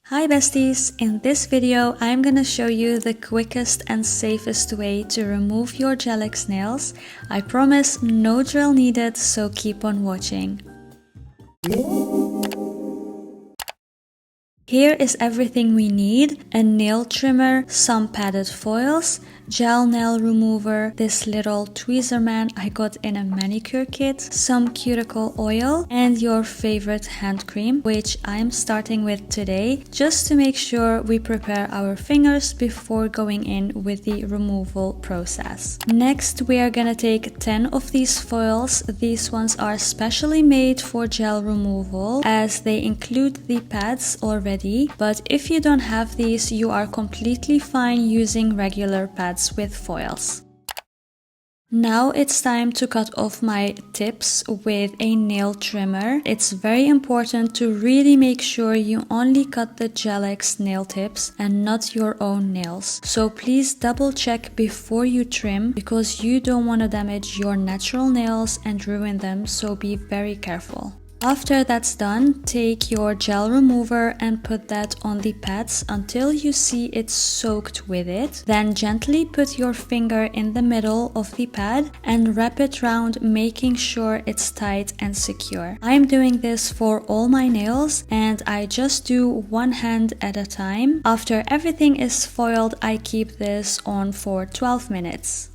Hi besties! In this video I'm gonna show you the quickest and safest way to remove your gel-X nails. I promise no drill needed, so keep on watching. Here is everything we need: a nail trimmer, some padded foils, gel nail remover, this little tweezer man I got in a manicure kit, some cuticle oil, and your favorite hand cream, which I'm starting with today, just to make sure we prepare our fingers before going in with the removal process. Next, we are gonna take 10 of these foils. These ones are specially made for gel removal as they include the pads already. But if you don't have these, you are completely fine using regular pads with foils. Now it's time to cut off my tips with a nail trimmer. It's very important to really make sure you only cut the gel-X nail tips and not your own nails. So please double check before you trim because you don't want to damage your natural nails and ruin them, so be very careful. After that's done, take your gel remover and put that on the pads until you see it's soaked with it. Then gently put your finger in the middle of the pad and wrap it round, making sure it's tight and secure. I'm doing this for all my nails and I just do one hand at a time. After everything is foiled, I keep this on for 12 minutes.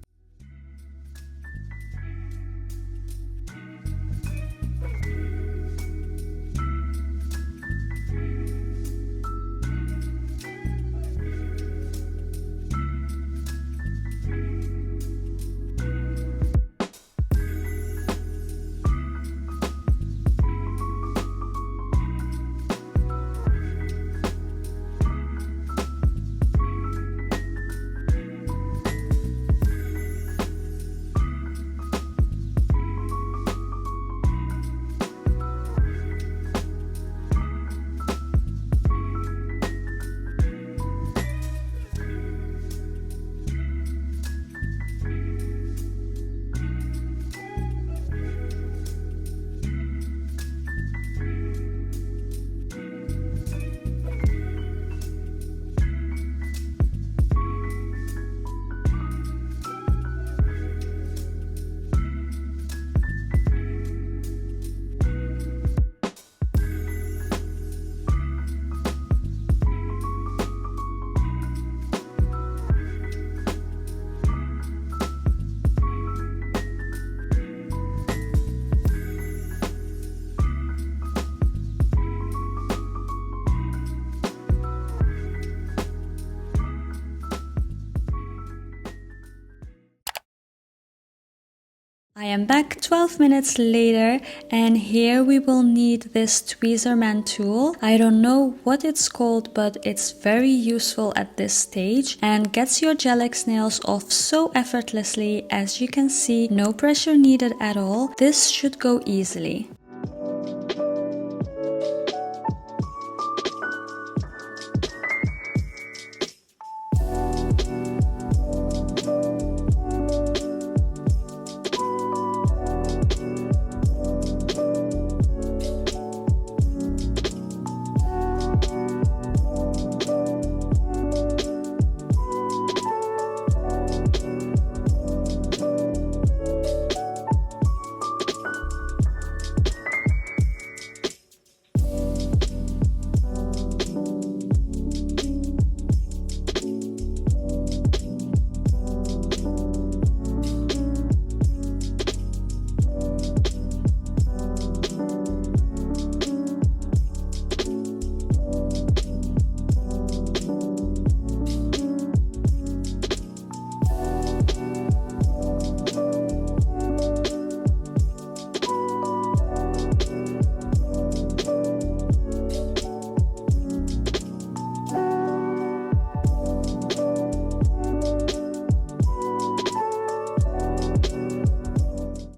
I am back 12 minutes later and here we will need this tweezer man tool. I don't know what it's called, but it's very useful at this stage and gets your gel-X nails off so effortlessly. As you can see, no pressure needed at all. This should go easily.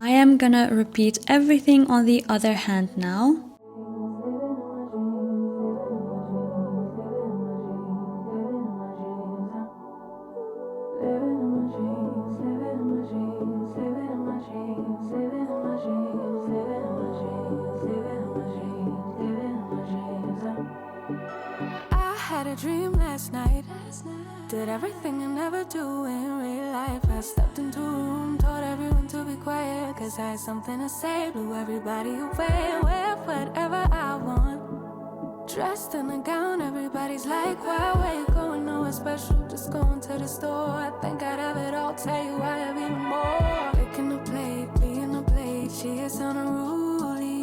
I am gonna repeat everything on the other hand now. I had a dream last night. Did everything I never do in real life. I stepped into a room, told everyone to be quiet, cause I had something to say. Blew everybody away, wear whatever I want. Dressed in a gown, everybody's like, why, where you going? Nowhere special, just going to the store. I think I'd have it all, tell you I have even more. Picking a plate, being a plate, she is unruly.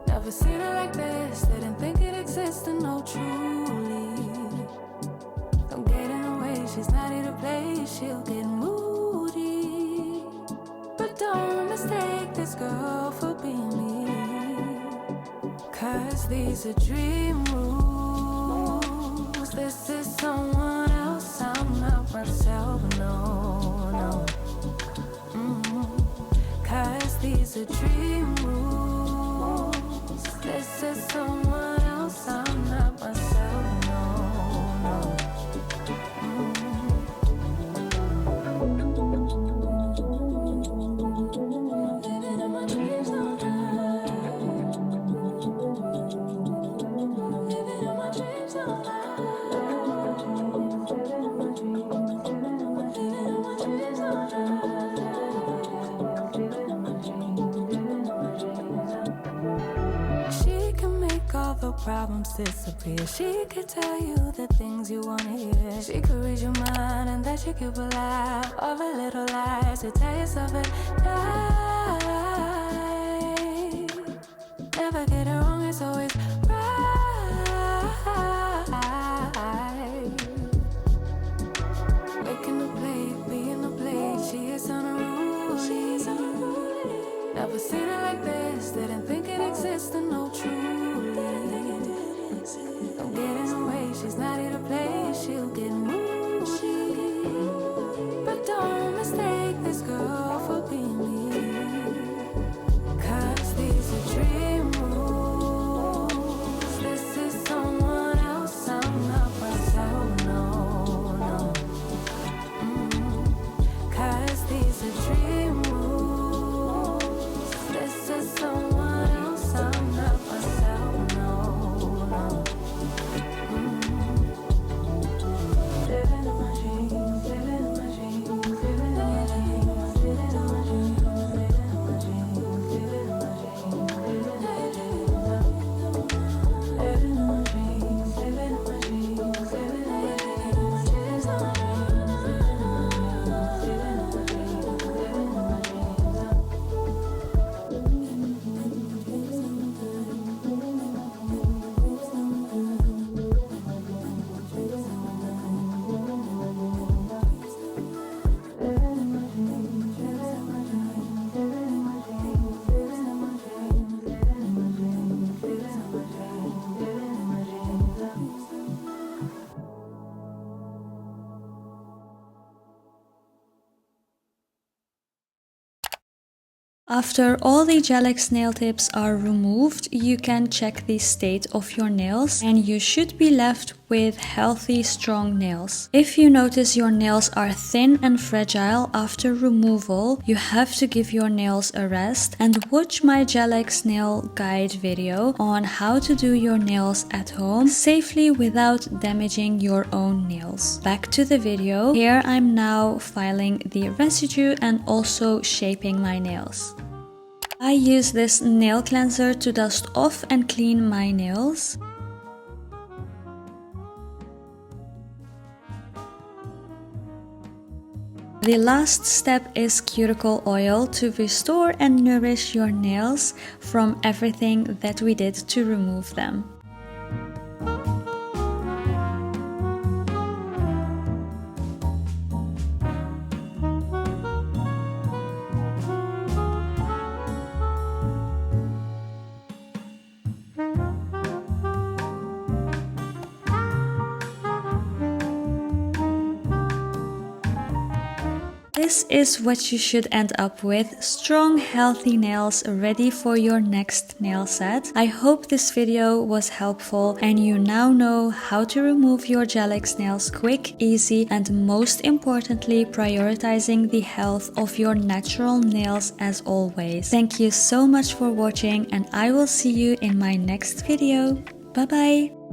Never seen her like this, didn't think it existed, no truly. Don't get in her way, she's not here to play, she'll get moody. But don't mistake this girl for being me, cause these are dream rules. This is someone else, I'm not myself, no, no. Cause these are dream rules. This is someone else, I'm not myself, no, no. Living in my dreams all night. Living in my dreams all night. Living in my dreams all night. She can make all the problems disappear. She could tell you the things you wanna hear. She could read your mind and then she could believe all the little lies to tell yourself at night. Never get it wrong, it's always right. Making a plate, being a plate, she is unruly. She's unruly. Never seen her like this, didn't think it existed, no truly. Don't get in her way, she's not here to play, she'll get moody. But don't mistake this girl for being me, cause these are dream rules. This is someone else, I'm not myself, no, no. Cause these are dream rules. This is someone else, I'm not myself, no, no. Living in my dreams, living in my dreams, living in my dreams, living in my dreams, living in my dreams, living in my dreams, living in my dreams, living in my dreams, living in my After all the Gelex nail tips are removed, you can check the state of your nails and you should be left with healthy, strong nails. If you notice your nails are thin and fragile after removal, you have to give your nails a rest and watch my Gelex nail guide video on how to do your nails at home safely without damaging your own nails. Back to the video. Here I'm now filing the residue and also shaping my nails. I use this nail cleanser to dust off and clean my nails. The last step is cuticle oil to restore and nourish your nails from everything that we did to remove them. This is what you should end up with, strong, healthy nails ready for your next nail set. I hope this video was helpful and you now know how to remove your Gelex nails quick, easy, and most importantly, prioritizing the health of your natural nails as always. Thank you so much for watching and I will see you in my next video. Bye bye!